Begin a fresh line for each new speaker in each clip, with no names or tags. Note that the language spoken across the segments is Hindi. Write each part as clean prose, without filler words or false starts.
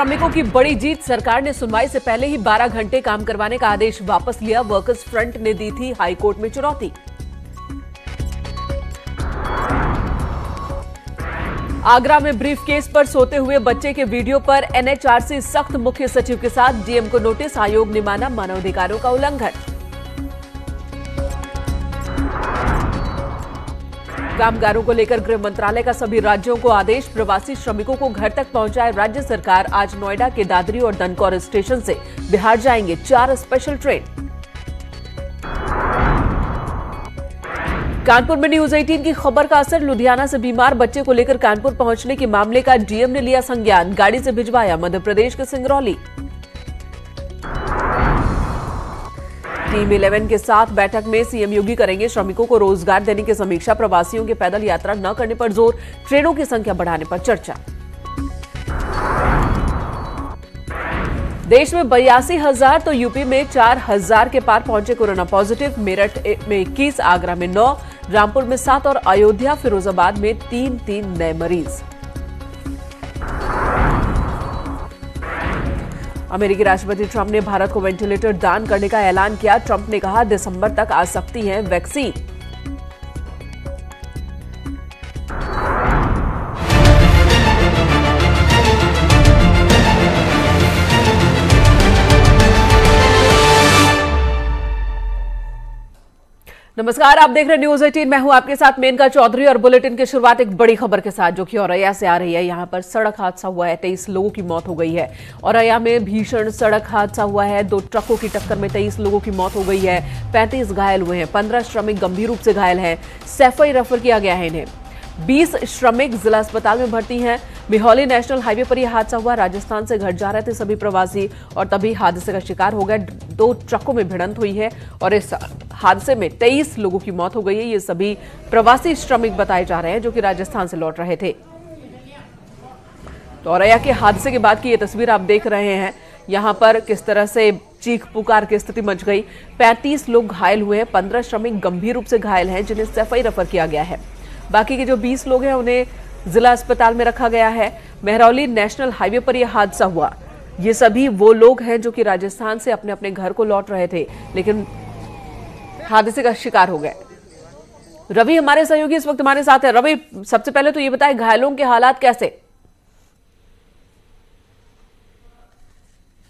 श्रमिकों की बड़ी जीत। सरकार ने सुनवाई से पहले ही 12 घंटे काम करवाने का आदेश वापस लिया। वर्कर्स फ्रंट ने दी थी हाईकोर्ट में चुनौती। आगरा में ब्रीफकेस पर सोते हुए बच्चे के वीडियो पर एनएचआरसी सख्त। मुख्य सचिव के साथ डीएम को नोटिस। आयोग ने माना मानवाधिकारों का उल्लंघन। कामगारों को लेकर गृह मंत्रालय का सभी राज्यों को आदेश। प्रवासी श्रमिकों को घर तक पहुंचाए राज्य सरकार। आज नोएडा के दादरी और दनकौर स्टेशन से बिहार जाएंगे 4 स्पेशल ट्रेन। कानपुर में न्यूज 18 की खबर का असर। लुधियाना से बीमार बच्चे को लेकर कानपुर पहुंचने के मामले का डीएम ने लिया संज्ञान। गाड़ी से भिजवाया मध्य प्रदेश के सिंगरौली। टीम 11 के साथ बैठक में सीएम योगी करेंगे श्रमिकों को रोजगार देने की समीक्षा। प्रवासियों के पैदल यात्रा न करने पर जोर। ट्रेनों की संख्या बढ़ाने पर चर्चा। देश में 82,000 तो यूपी में 4,000 के पार पहुंचे कोरोना पॉजिटिव। मेरठ में 21, आगरा में 9, रामपुर में 7 और अयोध्या फिरोजाबाद में 3 नए मरीज। अमेरिकी राष्ट्रपति ट्रंप ने भारत को वेंटिलेटर दान करने का ऐलान किया। ट्रंप ने कहा दिसंबर तक आ सकती है वैक्सीन। नमस्कार, आप देख रहे हैं न्यूज 18। मैं हूं आपके साथ मेनका चौधरी और बुलेटिन की शुरुआत एक बड़ी खबर के साथ जो कि औरैया से आ रही है। यहां पर सड़क हादसा हुआ है, 23 लोगों की मौत हो गई है। औरैया में भीषण सड़क हादसा हुआ है। 2 ट्रकों की टक्कर में 23 लोगों की मौत हो गई है। 35 घायल हुए हैं। 15 श्रमिक गंभीर रूप से घायल हैं। सैफई रेफर किया गया है इन्हें। 20 श्रमिक जिला अस्पताल में भर्ती हैं। मिहौली नेशनल हाईवे पर यह हादसा हुआ। राजस्थान से घर जा रहे थे सभी प्रवासी और तभी हादसे का शिकार हो गए। 2 ट्रकों में भिड़ंत हुई है और इस हादसे में 23 लोगों की मौत हो गई है। ये सभी प्रवासी श्रमिक बताए जा रहे हैं जो कि राजस्थान से लौट रहे थे। तो औरैया के हादसे के बाद की ये तस्वीर आप देख रहे हैं। यहां पर किस तरह से चीख पुकार की स्थिति मच गई। 35 लोग घायल हुए हैं। 15 श्रमिक गंभीर रूप से घायल हैं जिन्हें सैफई रेफर किया गया है। बाकी के जो 20 लोग हैं उन्हें जिला अस्पताल में रखा गया है। महरौली नेशनल हाईवे पर यह हादसा हुआ। ये सभी वो लोग हैं जो कि राजस्थान से अपने अपने घर को लौट रहे थे लेकिन हादसे का शिकार हो गए। रवि हमारे सहयोगी इस वक्त हमारे साथ है। रवि, सबसे पहले तो ये बताएं घायलों के हालात कैसे?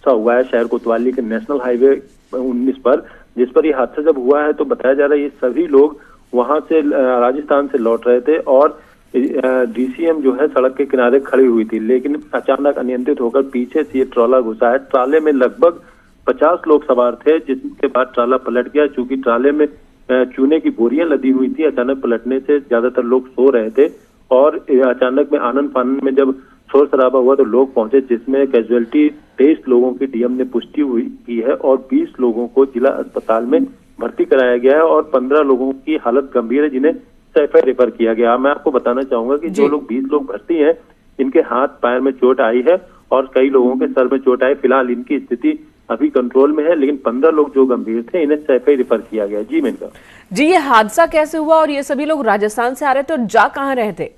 हुआ है शहर कोतवाली के नेशनल हाईवे 19 पर, जिस पर यह हादसा जब हुआ है तो बताया जा रहा है ये सभी लोग वहां से राजस्थान से लौट रहे थे और डीसीएम जो है सड़क के किनारे खड़ी हुई थी, लेकिन अचानक अनियंत्रित होकर पीछे से ये ट्रॉला घुसा है। ट्राले में लगभग 50 लोग सवार थे, जिसके बाद ट्राला पलट गया। चूंकि ट्राले में चूने की बोरियां लदी हुई थी, अचानक पलटने से ज्यादातर लोग सो रहे थे और अचानक में आनन फानन में जब शोर शराबा हुआ तो लोग पहुंचे, जिसमें कैजुअलिटी 23 लोगों की डीएम ने पुष्टि की है और 20 लोगों को जिला अस्पताल में भर्ती कराया गया है और 15 लोगों की हालत गंभीर है जिन्हें सैफई रेफर किया गया। मैं आपको बताना चाहूंगा कि जो लोग 20 लोग भर्ती हैं इनके हाथ पैर में चोट आई है और कई लोगों के सर में चोट आई। फिलहाल इनकी स्थिति अभी कंट्रोल में है, लेकिन 15 लोग जो गंभीर थे इन्हें सैफई रेफर किया गया। जी मेनका
जी, ये हादसा कैसे हुआ और ये सभी लोग राजस्थान से आ रहे थे और जा कहाँ रहे थे?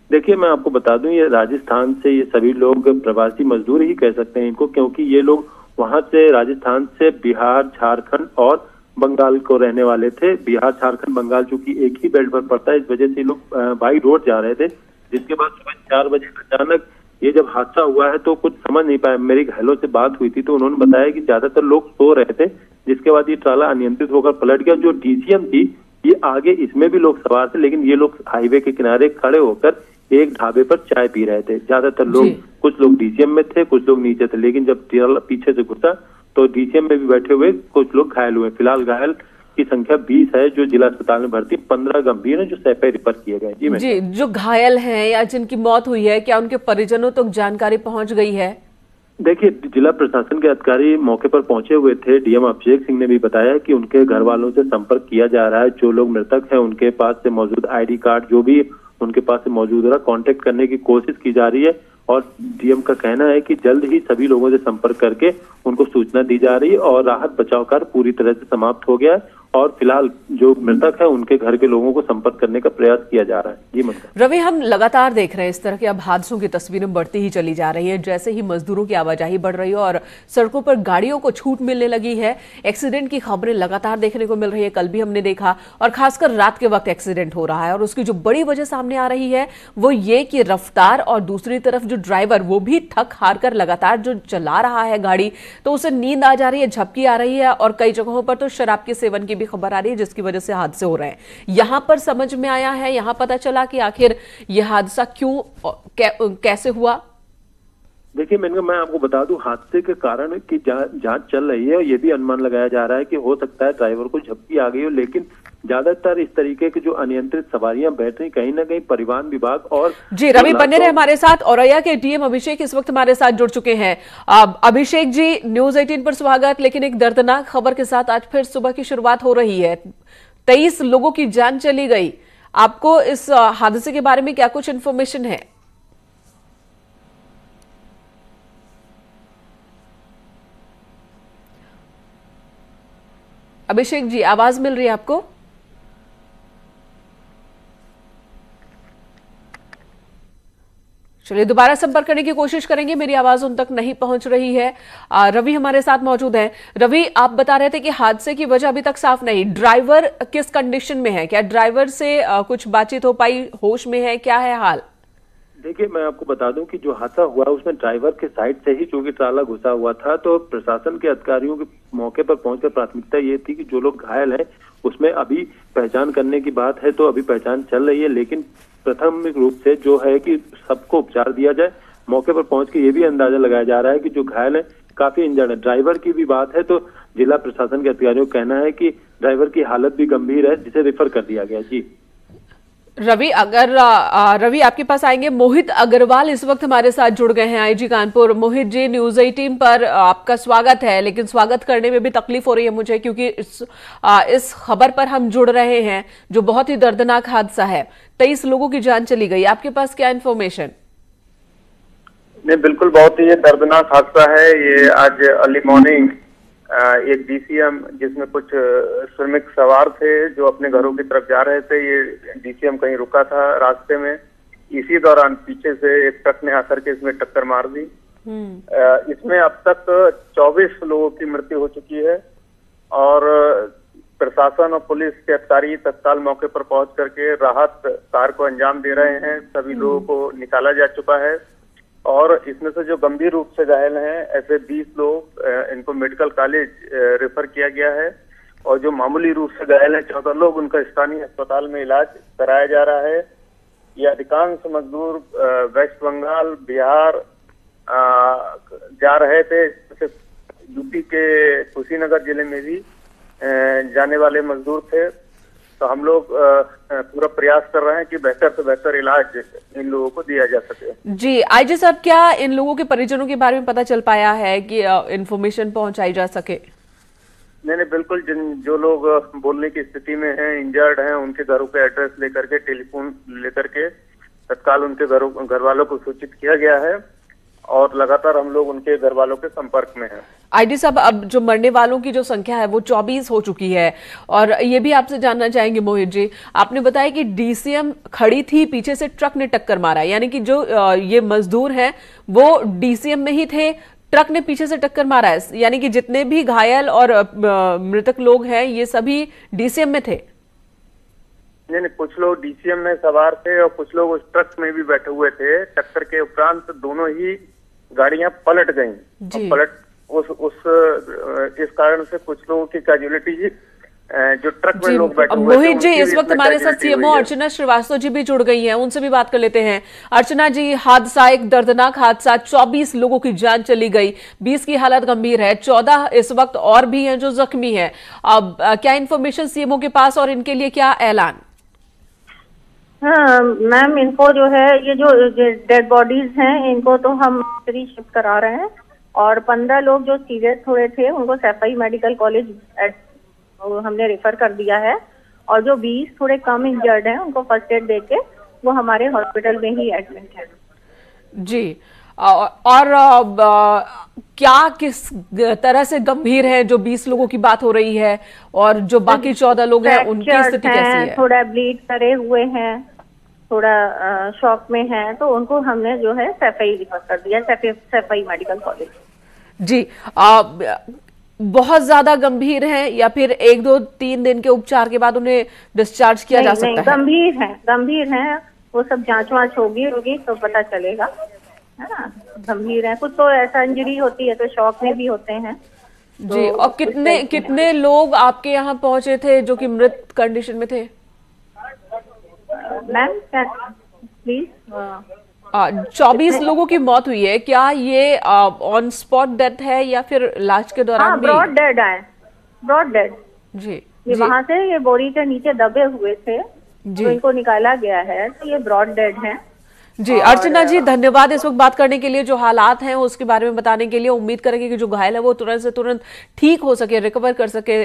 देखिए, मैं आपको बता दूं ये राजस्थान से ये सभी लोग प्रवासी मजदूर ही कह सकते हैं इनको, क्योंकि ये लोग वहां से राजस्थान से बिहार, झारखंड और बंगाल को रहने वाले थे। बिहार, झारखंड, बंगाल चूंकि एक ही बेल्ट पर पड़ता है, इस वजह से लोग बाई रोड जा रहे थे। जिसके बाद सुबह 4 बजे अचानक ये जब हादसा हुआ है तो कुछ समझ नहीं पाया। मेरी घायलों से बात हुई थी तो उन्होंने बताया कि ज्यादातर लोग सो रहे थे, जिसके बाद ये ट्राला अनियंत्रित होकर पलट गया। जो डीसीएम थी ये आगे, इसमें भी लोग सवार थे, लेकिन ये लोग हाईवे के किनारे खड़े होकर एक ढाबे पर चाय पी रहे थे। ज्यादातर लोग, कुछ लोग डीसीएम में थे, कुछ लोग नीचे थे, लेकिन जब ट्राला पीछे से घुसा तो डीसीएम में भी बैठे हुए कुछ लोग घायल हुए। फिलहाल घायल की संख्या 20 है जो जिला अस्पताल में भर्ती, 15 गंभीर है जो सैफई रेफर किए गए। जी,
जो घायल हैं या जिनकी मौत हुई है, क्या उनके परिजनों तक जानकारी पहुंच गई है?
देखिए, जिला प्रशासन के अधिकारी मौके पर पहुंचे हुए थे। डीएम अभिषेक सिंह ने भी बताया कि उनके घर वालों से संपर्क किया जा रहा है। जो लोग मृतक हैं उनके पास से मौजूद आईडी कार्ड जो भी उनके पास से मौजूद रहा, कांटेक्ट करने की कोशिश की जा रही है और डीएम का कहना है कि जल्द ही सभी लोगों से संपर्क करके उनको सूचना दी जा रही है और राहत बचाव कार्य पूरी तरह से समाप्त हो गया है और फिलहाल जो मृतक है उनके घर के लोगों को संपर्क करने का प्रयास किया जा रहा है। जी ममता।
रवि, हम लगातार देख रहे हैं इस तरह के अब हादसों की तस्वीरें बढ़ती ही चली जा रही है। जैसे ही मजदूरों की आवाजाही बढ़ रही है और सड़कों पर गाड़ियों को छूट मिलने लगी है, एक्सीडेंट की खबरें लगातार देखने को मिल रही है। कल भी हमने देखा, और खासकर रात के वक्त एक्सीडेंट हो रहा है। और उसकी जो बड़ी वजह सामने आ रही है वो ये कि रफ्तार, और दूसरी तरफ जो ड्राइवर वो भी थक हार कर लगातार जो चला रहा है गाड़ी, तो उसे नींद आ जा रही है, झपकी आ रही है, और कई जगहों पर तो शराब के सेवन की भी खबर आ रही है, जिसकी वजह से हादसे हो रहे हैं। यहां पर समझ में आया है, यहां पता चला कि आखिर यह हादसा क्यों कैसे हुआ।
देखिए मैं आपको बता दूं, हादसे के कारण की जांच चल रही है, और ये भी अनुमान लगाया जा रहा है कि हो सकता है ड्राइवर को झपकी आ गई हो। लेकिन ज्यादातर इस तरीके की जो अनियंत्रित सवारियां बैठ रही, कहीं ना कहीं परिवहन विभाग और
जी रवि बने रहे हमारे साथ। औरैया के डीएम अभिषेक इस वक्त हमारे साथ जुड़ चुके हैं। अभिषेक जी, न्यूज 18 पर स्वागत। लेकिन एक दर्दनाक खबर के साथ आज फिर सुबह की शुरुआत हो रही है। 23 लोगों की जान चली गई। आपको इस हादसे के बारे में क्या कुछ इंफॉर्मेशन है? अभिषेक जी, आवाज मिल रही है आपको? चलिए दोबारा संपर्क करने की कोशिश करेंगे, मेरी आवाज उन तक नहीं पहुंच रही है। रवि हमारे साथ मौजूद हैं। रवि, आप बता रहे थे कि हादसे की वजह अभी तक साफ नहीं। ड्राइवर किस कंडीशन में है? क्या ड्राइवर से कुछ बातचीत हो पाई? होश में है? क्या है हाल?
देखिए मैं आपको बता दूं कि जो हादसा हुआ उसमें ड्राइवर के साइड से ही चूंकि ट्राला घुसा हुआ था, तो प्रशासन के अधिकारियों के मौके पर पहुंचकर प्राथमिकता ये थी कि जो लोग घायल हैं उसमें अभी पहचान करने की बात है, तो अभी पहचान चल रही है। लेकिन प्राथमिक रूप से जो है कि सबको उपचार दिया जाए। मौके पर पहुंच के ये भी अंदाजा लगाया जा रहा है कि जो घायल है काफी इंजर्ड है। ड्राइवर की भी बात है तो जिला प्रशासन के अधिकारियों का कहना है कि ड्राइवर की हालत भी गंभीर है, जिसे रेफर कर दिया गया। जी
रवि, अगर रवि आपके पास आएंगे। मोहित अग्रवाल इस वक्त हमारे साथ जुड़ गए हैं, आईजी कानपुर। मोहित जी, न्यूज 18 पर आपका स्वागत है। लेकिन स्वागत करने में भी तकलीफ हो रही है मुझे, क्योंकि इस खबर पर हम जुड़ रहे हैं जो बहुत ही दर्दनाक हादसा है। 23 लोगों की जान चली गई। आपके पास क्या इन्फॉर्मेशन?
नहीं, बिल्कुल बहुत ही दर्दनाक हादसा है ये। आज अर्ली मॉर्निंग एक डीसीएम जिसमें कुछ श्रमिक सवार थे जो अपने घरों की तरफ जा रहे थे, ये डीसीएम कहीं रुका था रास्ते में। इसी दौरान पीछे से एक ट्रक ने आकर के इसमें टक्कर मार दी। इसमें अब तक 24 लोगों की मृत्यु हो चुकी है, और प्रशासन और पुलिस के अधिकारी तत्काल मौके पर पहुंच करके राहत कार्य को अंजाम दे रहे हैं। सभी लोगों को निकाला जा चुका है, और इसमें से जो गंभीर रूप से घायल हैं ऐसे 20 लोग, इनको मेडिकल कॉलेज रेफर किया गया है। और जो मामूली रूप से घायल है 14 लोग, उनका स्थानीय अस्पताल में इलाज कराया जा रहा है। ये अधिकांश मजदूर वेस्ट बंगाल, बिहार जा रहे थे। यूपी के कुशीनगर जिले में भी जाने वाले मजदूर थे। तो हम लोग पूरा प्रयास कर रहे हैं कि बेहतर से बेहतर इलाज इन लोगों को दिया जा सके।
जी आईजी साहब, क्या इन लोगों के परिजनों के बारे में पता चल पाया है कि इंफॉर्मेशन पहुंचाई जा सके?
नहीं, बिल्कुल। जो लोग बोलने की स्थिति में हैं, इंजर्ड हैं, उनके घरों के एड्रेस लेकर के, टेलीफोन लेकर के तत्काल उनके घर वालों को सूचित किया गया है, और लगातार हम लोग उनके घर वालों के संपर्क में हैं।
आईडी साहब, अब जो मरने वालों की जो संख्या है वो 24 हो चुकी है। और ये भी आपसे जानना चाहेंगे मोहित जी, आपने बताया कि डीसीएम खड़ी थी, पीछे से ट्रक ने टक्कर मारा, यानी कि जो ये मजदूर हैं वो डीसीएम में ही थे, ट्रक ने पीछे से टक्कर मारा है। यानी कि जितने भी घायल और मृतक लोग हैं ये सभी डीसीएम में थे?
नहीं, कुछ लोग डीसीएम में सवार थे और कुछ लोग उस ट्रक में भी बैठे हुए थे। टक्कर के उपरांत दोनों ही गाड़ियां पलट गईं। पलट इस कारण से कुछ लोगों की कैजुअलिटी जो ट्रक में लोग बैठे हुए थे।
मोहित जी, इस वक्त हमारे साथ सीएमओ अर्चना श्रीवास्तव जी भी जुड़ गई हैं, उनसे भी बात कर लेते हैं। अर्चना जी, हादसा, एक दर्दनाक हादसा, 24 लोगों की जान चली गई, 20 की हालत गंभीर है, 14 इस वक्त और भी हैं जो जख्मी हैं। अब क्या इन्फॉर्मेशन सीएमओ के पास, और इनके लिए क्या ऐलान?
हाँ मैम, इनको जो है ये जो डेड बॉडीज हैं इनको तो हम शिफ्ट करा रहे हैं, और 15 लोग जो सीरियस थोड़े थे उनको सैफई मेडिकल कॉलेज हमने रेफर कर दिया है, और जो 20 थोड़े कम इंजर्ड हैं उनको फर्स्ट एड देके वो हमारे हॉस्पिटल में ही एडमिट है।
जी क्या किस तरह से गंभीर है? जो 20 लोगों की बात हो रही है और जो बाकी 14 लोग हैं उनकी स्थिति कैसी है?
थोड़ा ब्लीड करे हुए हैं, थोड़ा शॉक में है, तो उनको हमने जो है सैफई रिफर कर दिया, सैफई मेडिकल कॉलेज।
जी, बहुत ज्यादा गंभीर है या फिर 1-2-3 दिन के उपचार के बाद उन्हें डिस्चार्ज किया जा सकता है?
गंभीर है, वो सब जांच होगी तो पता चलेगा, है ना। गंभीर है, कुछ तो ऐसा इंजरी होती है तो शॉक में भी होते हैं।
जी, और कितने लोग आपके यहाँ पहुंचे थे जो कि मृत कंडीशन में थे?
Ma'am please.
24 लोगों की मौत हुई है, क्या ये ऑन स्पॉट डेथ है या फिर इलाज के दौरान?
Broad dead.
जी,
ये वहां से ये बोरी के नीचे दबे हुए थे, तो इनको निकाला गया है, तो ये ब्रॉड डेड है।
जी, अर्चना जी धन्यवाद इस वक्त बात करने के लिए, जो हालात हैं उसके बारे में बताने के लिए। उम्मीद करेंगे कि जो घायल है वो तुरंत से तुरंत ठीक हो सके, रिकवर कर सके।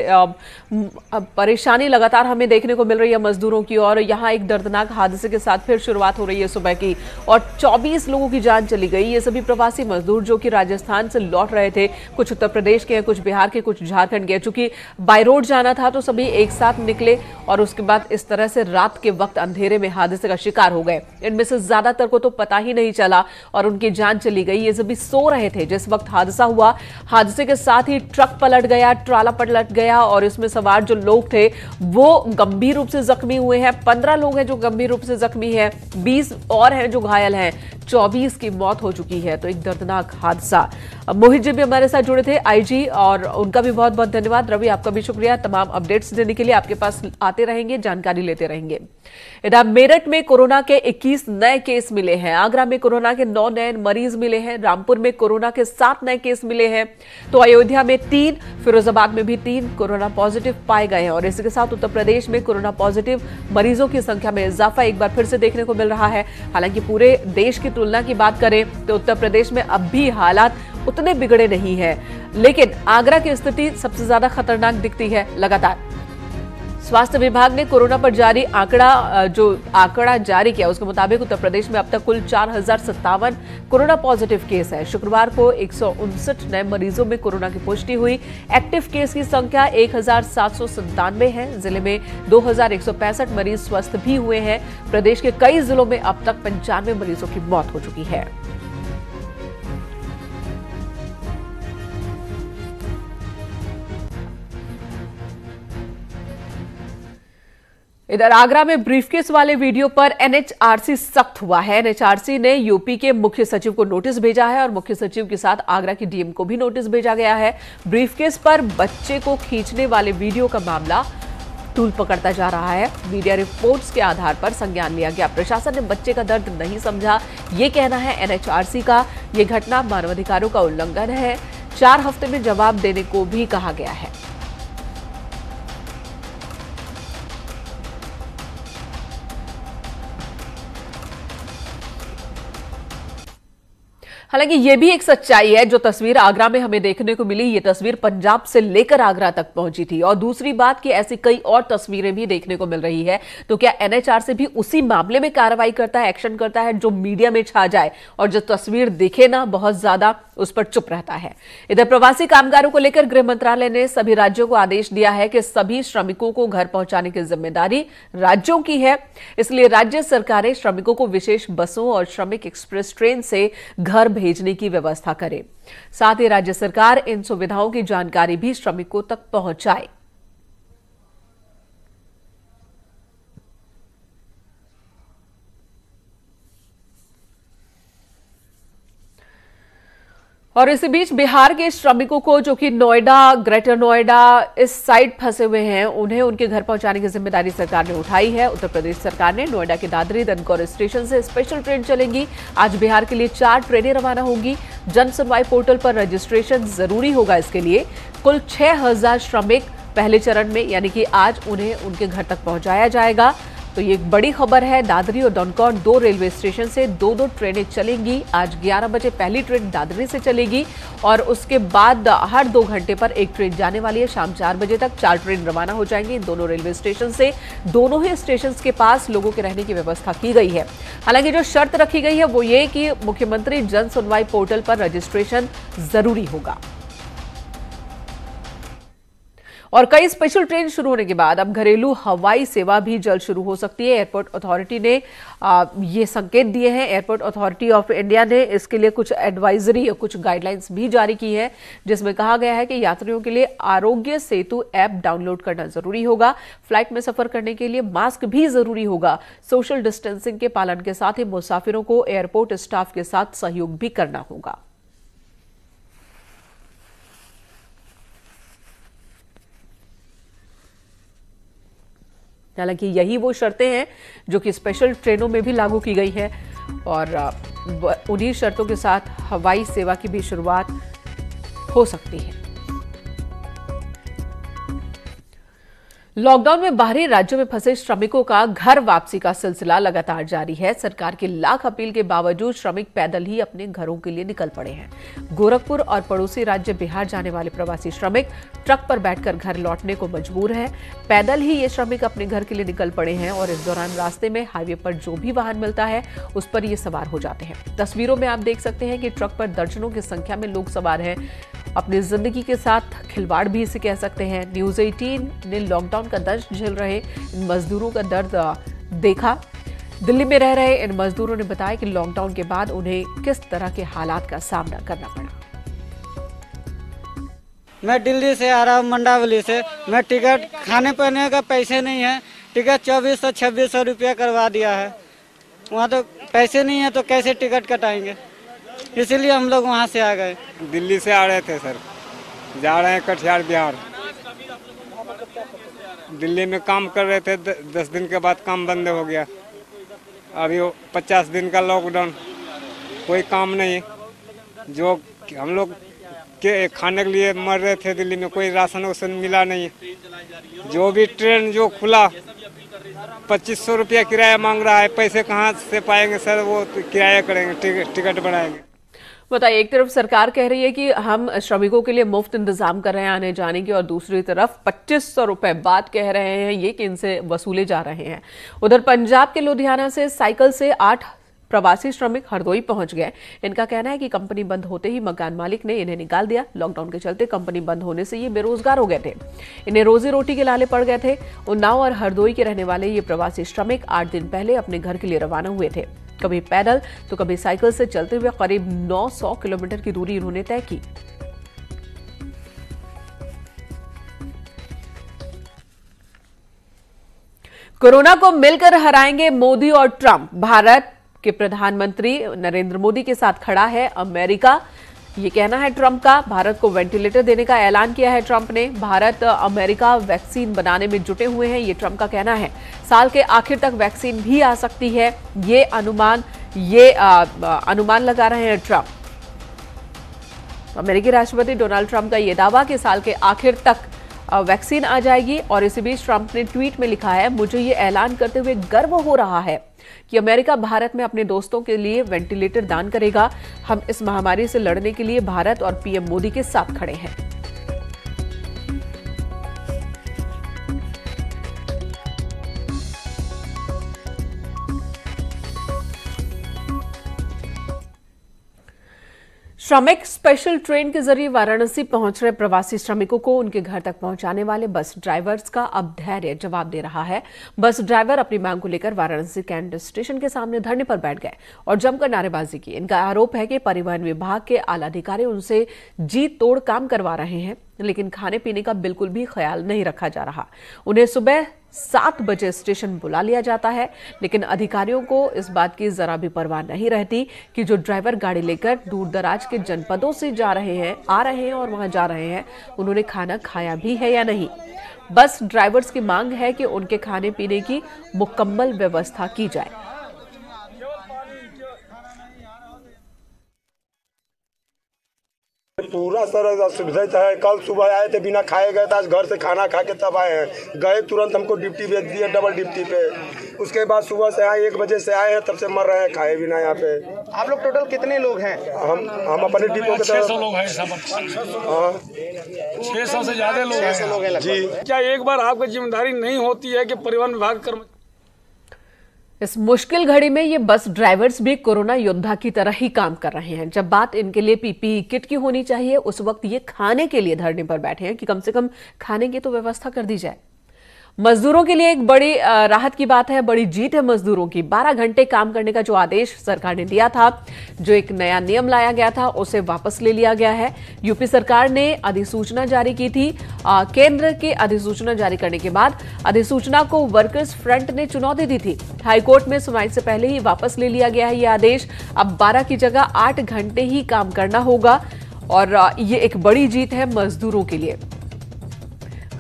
परेशानी लगातार हमें देखने को मिल रही है मजदूरों की, और यहाँ एक दर्दनाक हादसे के साथ फिर शुरुआत हो रही है सुबह की, और 24 लोगों की जान चली गई। ये सभी प्रवासी मजदूर जो कि राजस्थान से लौट रहे थे, कुछ उत्तर प्रदेश के हैं, कुछ बिहार के, कुछ झारखंड के। चूंकि बाय रोड जाना था तो सभी एक साथ निकले और उसके बाद इस तरह से रात के वक्त अंधेरे में हादसे का शिकार हो गए। इनमें से ज्यादा को तो पता ही नहीं चला और उनकी जान चली गई। ये सभी सो रहे थे जिस वक्त हादसा हुआ। हादसे के साथ ही ट्रक पलट गया, ट्राला पलट गया और इसमें सवार जो लोग थे वो गंभीर रूप से जख्मी हुए हैं। 15 लोग हैं जो गंभीर रूप से जख्मी हैं, 20 और हैं जो घायल हैं, 24 की मौत हो चुकी है। तो एक दर्दनाक हादसा। मोहित जी भी हमारे साथ जुड़े थे, आईजी, और उनका भी बहुत बहुत धन्यवाद। रवि, आपका भी शुक्रिया तमाम अपडेट्स देने के लिए। आपके पास आते रहेंगे, जानकारी लेते रहेंगे। इधर मेरठ में कोरोना के 21 नए केस मिले हैं। आगरा में कोरोना के 9 नए मरीज मिले हैं। रामपुर में कोरोना के 7 नए केस मिले हैं। तो अयोध्या में 3, फिरोजाबाद में भी 3 कोरोना पॉजिटिव पाए गए हैं। और इसके साथ उत्तर प्रदेश में कोरोना पॉजिटिव मरीजों की संख्या में इजाफा एक बार फिर से देखने को मिल रहा है। हालांकि पूरे देश की तुलना की बात करें तो उत्तर प्रदेश में अब भी हालात उतने बिगड़े नहीं है, लेकिन आगरा की स्थिति सबसे ज्यादा खतरनाक दिखती है लगातार। स्वास्थ्य विभाग ने कोरोना पर जारी आंकड़ा जारी किया, उसके मुताबिक उत्तर प्रदेश में अब तक कुल 4057 कोरोना पॉजिटिव केस है। शुक्रवार को 159 नए मरीजों में कोरोना की पुष्टि हुई। एक्टिव केस की संख्या 1797 है। जिले में 2165 मरीज स्वस्थ भी हुए हैं। प्रदेश के कई जिलों में अब तक 95 मरीजों की मौत हो चुकी है। इधर आगरा में ब्रीफकेस वाले वीडियो पर एनएचआरसी सख्त हुआ है। एनएचआरसी ने यूपी के मुख्य सचिव को नोटिस भेजा है और मुख्य सचिव के साथ आगरा की डीएम को भी नोटिस भेजा गया है। ब्रीफकेस पर बच्चे को खींचने वाले वीडियो का मामला तूल पकड़ता जा रहा है। मीडिया रिपोर्ट्स के आधार पर संज्ञान लिया गया। प्रशासन ने बच्चे का दर्द नहीं समझा, ये कहना है एनएचआरसी का। ये घटना मानवाधिकारों का उल्लंघन है। 4 हफ्ते में जवाब देने को भी कहा गया है। हालांकि ये भी एक सच्चाई है, जो तस्वीर आगरा में हमें देखने को मिली, ये तस्वीर पंजाब से लेकर आगरा तक पहुंची थी। और दूसरी बात कि ऐसी कई और तस्वीरें भी देखने को मिल रही है। तो क्या एनएचआरसी भी उसी मामले में कार्रवाई करता है, एक्शन करता है जो मीडिया में छा जाए और जो तस्वीर दिखे ना बहुत ज्यादा, उस पर चुप रहता है। इधर प्रवासी कामगारों को लेकर गृह मंत्रालय ने सभी राज्यों को आदेश दिया है कि सभी श्रमिकों को घर पहुंचाने की जिम्मेदारी राज्यों की है। इसलिए राज्य सरकारें श्रमिकों को विशेष बसों और श्रमिक एक्सप्रेस ट्रेन से घर भेजने की व्यवस्था करें। साथ ही राज्य सरकार इन सुविधाओं की जानकारी भी श्रमिकों तक पहुंचाए। और इसी बीच बिहार के श्रमिकों को जो कि नोएडा, ग्रेटर नोएडा इस साइड फंसे हुए हैं, उन्हें उनके घर पहुंचाने की जिम्मेदारी सरकार ने उठाई है। उत्तर प्रदेश सरकार ने नोएडा के दादरी दनकौर स्टेशन से स्पेशल ट्रेन चलेंगी। आज बिहार के लिए 4 ट्रेनें रवाना होंगी। जन सुनवाई पोर्टल पर रजिस्ट्रेशन जरूरी होगा। इसके लिए कुल 6000 श्रमिक पहले चरण में यानी कि आज उन्हें उनके घर तक पहुंचाया जाएगा। तो ये एक बड़ी खबर है। दादरी और डोनकॉट 2 रेलवे स्टेशन से 2-2 ट्रेनें चलेंगी। आज 11 बजे पहली ट्रेन दादरी से चलेगी और उसके बाद हर 2 घंटे पर एक ट्रेन जाने वाली है। शाम 4 बजे तक 4 ट्रेन रवाना हो जाएंगी इन दोनों रेलवे स्टेशन से। दोनों ही स्टेशन के पास लोगों के रहने की व्यवस्था की गई है। हालांकि जो शर्त रखी गई है वो ये कि मुख्यमंत्री जन सुनवाई पोर्टल पर रजिस्ट्रेशन जरूरी होगा। और कई स्पेशल ट्रेन शुरू होने के बाद अब घरेलू हवाई सेवा भी जल्द शुरू हो सकती है। एयरपोर्ट अथॉरिटी ने ये संकेत दिए हैं। एयरपोर्ट अथॉरिटी ऑफ इंडिया ने इसके लिए कुछ एडवाइजरी और कुछ गाइडलाइंस भी जारी की है, जिसमें कहा गया है कि यात्रियों के लिए आरोग्य सेतु ऐप डाउनलोड करना जरूरी होगा। फ्लाइट में सफर करने के लिए मास्क भी जरूरी होगा। सोशल डिस्टेंसिंग के पालन के साथ ही मुसाफिरों को एयरपोर्ट स्टाफ के साथ सहयोग भी करना होगा। हालांकि यही वो शर्तें हैं जो कि स्पेशल ट्रेनों में भी लागू की गई है और उन्हीं शर्तों के साथ हवाई सेवा की भी शुरुआत हो सकती है। लॉकडाउन में बाहरी राज्यों में फंसे श्रमिकों का घर वापसी का सिलसिला लगातार जारी है। सरकार की लाख अपील के बावजूद श्रमिक पैदल ही अपने घरों के लिए निकल पड़े हैं। गोरखपुर और पड़ोसी राज्य बिहार जाने वाले प्रवासी श्रमिक ट्रक पर बैठकर घर लौटने को मजबूर हैं। पैदल ही ये श्रमिक अपने घर के लिए निकल पड़े हैं और इस दौरान रास्ते में हाईवे पर जो भी वाहन मिलता है उस पर ये सवार हो जाते हैं। तस्वीरों में आप देख सकते हैं कि ट्रक पर दर्जनों की संख्या में लोग सवार हैं। अपनी जिंदगी के साथ खिलवाड़ भी इसे कह सकते हैं। न्यूज़ 18 ने लॉकडाउन का दर्द झेल रहे इन मजदूरों का दर्द देखा। दिल्ली में रह रहे इन मजदूरों ने बताया कि लॉकडाउन के बाद उन्हें किस तरह के हालात का सामना करना पड़ा।
मैं दिल्ली से आ रहा हूँ, मंडावली से। मैं टिकट खाने पीने का पैसे नहीं है। टिकट 2400-2600 रुपया करवा दिया है। वहाँ तो पैसे नहीं है तो कैसे टिकट कटाएंगे, इसीलिए हम लोग वहाँ से आ गए।
दिल्ली से आ रहे थे सर, जा रहे हैं कटिहार बिहार। दिल्ली में काम कर रहे थे, 10 दिन के बाद काम बंद हो गया। अभी 50 दिन का लॉकडाउन, कोई काम नहीं। जो हम लोग के खाने के लिए मर रहे थे दिल्ली में, कोई राशन वासन मिला नहीं। जो भी ट्रेन जो खुला 2500 रुपया किराया मांग रहा है। पैसे कहाँ से पाएंगे सर, वो किराया करेंगे, टिकट बनाएंगे।
बताइए, एक तरफ सरकार कह रही है कि हम श्रमिकों के लिए मुफ्त इंतजाम कर रहे हैं आने जाने की, और दूसरी तरफ 2500 रुपए बात कह रहे हैं ये कि इनसे वसूले जा रहे हैं। उधर पंजाब के लुधियाना से साइकिल से 8 प्रवासी श्रमिक हरदोई पहुंच गए। इनका कहना है कि कंपनी बंद होते ही मकान मालिक ने इन्हें निकाल दिया। लॉकडाउन के चलते कंपनी बंद होने से ये बेरोजगार हो गए थे। इन्हें रोजी रोटी के लाले पड़ गए थे। उन्नाव और हरदोई के रहने वाले ये प्रवासी श्रमिक 8 दिन पहले अपने घर के लिए रवाना हुए थे। कभी पैदल तो कभी साइकिल से चलते हुए करीब 900 किलोमीटर की दूरी इन्होंने तय की। कोरोना को मिलकर हराएंगे मोदी और ट्रंप। भारत के प्रधानमंत्री नरेंद्र मोदी के साथ खड़ा है अमेरिका, ये कहना है ट्रंप का। भारत को वेंटिलेटर देने का ऐलान किया है ट्रंप ने। भारत अमेरिका वैक्सीन बनाने में जुटे हुए हैं, ये ट्रंप का कहना है। साल के आखिर तक वैक्सीन भी आ सकती है, ये अनुमान लगा रहे हैं ट्रंप। अमेरिकी राष्ट्रपति डोनाल्ड ट्रंप का यह दावा कि साल के आखिर तक वैक्सीन आ जाएगी। और इसी बीच ट्रंप ने ट्वीट में लिखा है, मुझे ये ऐलान करते हुए गर्व हो रहा है कि अमेरिका भारत में अपने दोस्तों के लिए वेंटिलेटर दान करेगा। हम इस महामारी से लड़ने के लिए भारत और पीएम मोदी के साथ खड़े हैं। श्रमिक स्पेशल ट्रेन के जरिए वाराणसी पहुंच रहे प्रवासी श्रमिकों को उनके घर तक पहुंचाने वाले बस ड्राइवर्स का अब धैर्य जवाब दे रहा है। बस ड्राइवर अपनी मांग को लेकर वाराणसी कैंट स्टेशन के सामने धरने पर बैठ गए और जमकर नारेबाजी की। इनका आरोप है कि परिवहन विभाग के आला अधिकारी उनसे जी तोड़ काम करवा रहे हैं, लेकिन खाने पीने का बिल्कुल भी ख्याल नहीं रखा जा रहा। उन्हें सुबह 7 बजे स्टेशन बुला लिया जाता है, लेकिन अधिकारियों को इस बात की जरा भी परवाह नहीं रहती कि जो ड्राइवर गाड़ी लेकर दूर दराज के जनपदों से आ रहे हैं और वहां जा रहे हैं, उन्होंने खाना खाया भी है या नहीं। बस ड्राइवर्स की मांग है कि उनके खाने पीने की मुकम्मल व्यवस्था की जाए।
पूरा सर असुविधा है। कल सुबह आए थे बिना खाए गए थे, आज घर से खाना खा के तब आए हैं। गए तुरंत हमको ड्यूटी भेज दिए, डबल ड्यूटी पे। उसके बाद सुबह से आए 1 बजे से आए हैं, तब से मर रहे हैं खाए बिना यहाँ पे।
आप लोग टोटल कितने लोग हैं?
हम अपने डिपो के
600 लोग हैं। 600 से ज्यादा लोग हैं।
600 लोग हैं
जी।
क्या एक बार आपकी जिम्मेदारी नहीं होती है कि परिवहन विभाग कर्मचारी
इस मुश्किल घड़ी में ये बस ड्राइवर्स भी कोरोना योद्धा की तरह ही काम कर रहे हैं। जब बात इनके लिए पीपीई किट की होनी चाहिए, उस वक्त ये खाने के लिए धरने पर बैठे हैं कि कम से कम खाने की तो व्यवस्था कर दी जाए। मजदूरों के लिए एक बड़ी राहत की बात है, बड़ी जीत है मजदूरों की। 12 घंटे काम करने का जो आदेश सरकार ने दिया था, जो एक नया नियम लाया गया था, उसे वापस ले लिया गया है। यूपी सरकार ने अधिसूचना जारी की थी। केंद्र की अधिसूचना जारी करने के बाद अधिसूचना को वर्कर्स फ्रंट ने चुनौती दी थी। हाईकोर्ट में सुनवाई से पहले ही वापस ले लिया गया है यह आदेश। अब 12 की जगह 8 घंटे ही काम करना होगा और ये एक बड़ी जीत है मजदूरों के लिए।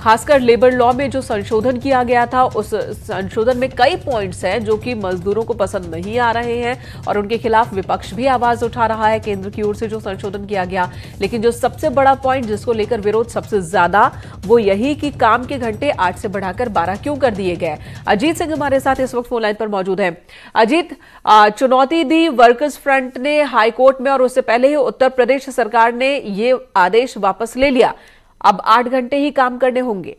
खासकर लेबर लॉ में जो संशोधन किया गया था, उस संशोधन में कई पॉइंट्स हैं जो कि मजदूरों को पसंद नहीं आ रहे हैं और उनके खिलाफ विपक्ष भी आवाज उठा रहा है केंद्र की ओर से जो संशोधन किया गया। लेकिन जो सबसे बड़ा पॉइंट जिसको लेकर विरोध सबसे ज्यादा, वो यही कि काम के घंटे 8 से बढ़ाकर 12 क्यों कर दिए गए। अजीत सिंह हमारे साथ इस वक्त फोन लाइन पर मौजूद है। अजीत, चुनौती दी वर्कर्स फ्रंट ने हाईकोर्ट में और उससे पहले ही उत्तर प्रदेश सरकार ने ये आदेश वापस ले लिया। अब 8 घंटे ही काम करने होंगे।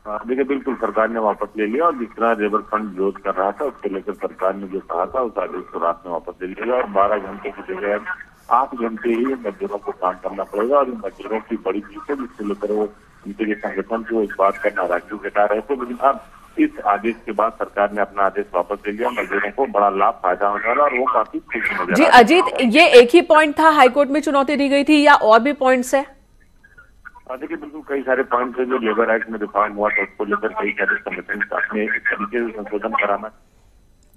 देखिए, बिल्कुल सरकार ने वापस ले लिया और जिस तरह लेबर फ्रंट विरोध कर रहा था उसको लेकर सरकार ने जो कहा था उस आदेश को रात में वापस ले लिया और 12 घंटे की जगह 8 घंटे ही मजदूरों को काम करना पड़ेगा। और मजदूरों की बड़ी जीत है जिसको लेकर वो उनके संगठन को इस बात का नाराजगी जता रहे थे। लेकिन अब इस आदेश के बाद सरकार ने अपना आदेश वापस ले लिया, मजदूरों को बड़ा लाभ फायदा होने वाला और वो काफी खुश नजर
जी अजीत, ये एक ही पॉइंट था हाईकोर्ट में चुनौती दी गई थी या और भी पॉइंट्स है?
देखिए, बिल्कुल कई सारे पॉइंट है जो लेबर एक्ट में रिफॉर्म हुआ था, उसको लेकर कई सारे संगठन अपने एक तरीके से संशोधन कराना।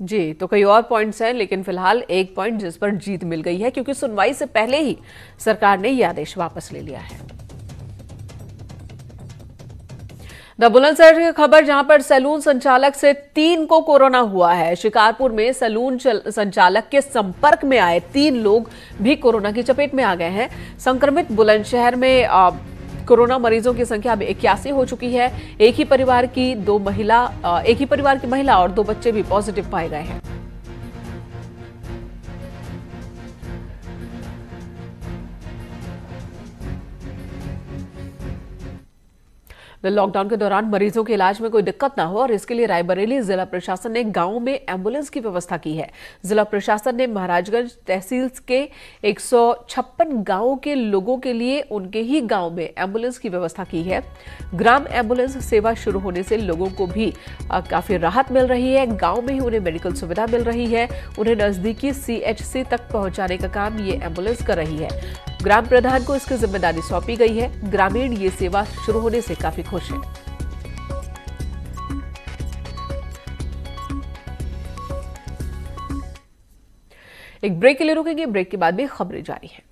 जी, तो कई और पॉइंट्स हैं, लेकिन फिलहाल एक पॉइंट जिस पर जीत मिल गई है क्योंकि सुनवाई से पहले ही सरकार ने यह आदेश वापस ले लिया है। द बुलंदशहर की खबर, जहां पर सैलून संचालक से 3 को कोरोना हुआ है। शिकारपुर में सैलून संचालक के संपर्क में आए 3 लोग भी कोरोना की चपेट में आ गए हैं। संक्रमित बुलंदशहर में कोरोना मरीजों की संख्या अब 81 हो चुकी है। एक ही परिवार की महिला और 2 बच्चे भी पॉजिटिव पाए गए हैं। लॉकडाउन के दौरान मरीजों के इलाज में कोई दिक्कत ना हो और इसके लिए रायबरेली जिला प्रशासन ने गांव में एम्बुलेंस की व्यवस्था की है। जिला प्रशासन ने महाराजगंज तहसील के 156 गांवों के लोगों के लिए उनके ही गांव में एम्बुलेंस की व्यवस्था की है। ग्राम एम्बुलेंस सेवा शुरू होने से लोगों को भी काफी राहत मिल रही है। गांव में ही उन्हें मेडिकल सुविधा मिल रही है। उन्हें नजदीकी CHC तक पहुंचाने का काम ये एम्बुलेंस कर रही है। ग्राम प्रधान को इसकी जिम्मेदारी सौंपी गई है। ग्रामीण ये सेवा शुरू होने से काफी खुश है। एक ब्रेक के लिए रुकेंगे, ब्रेक के बाद भी खबरें जारी हैं।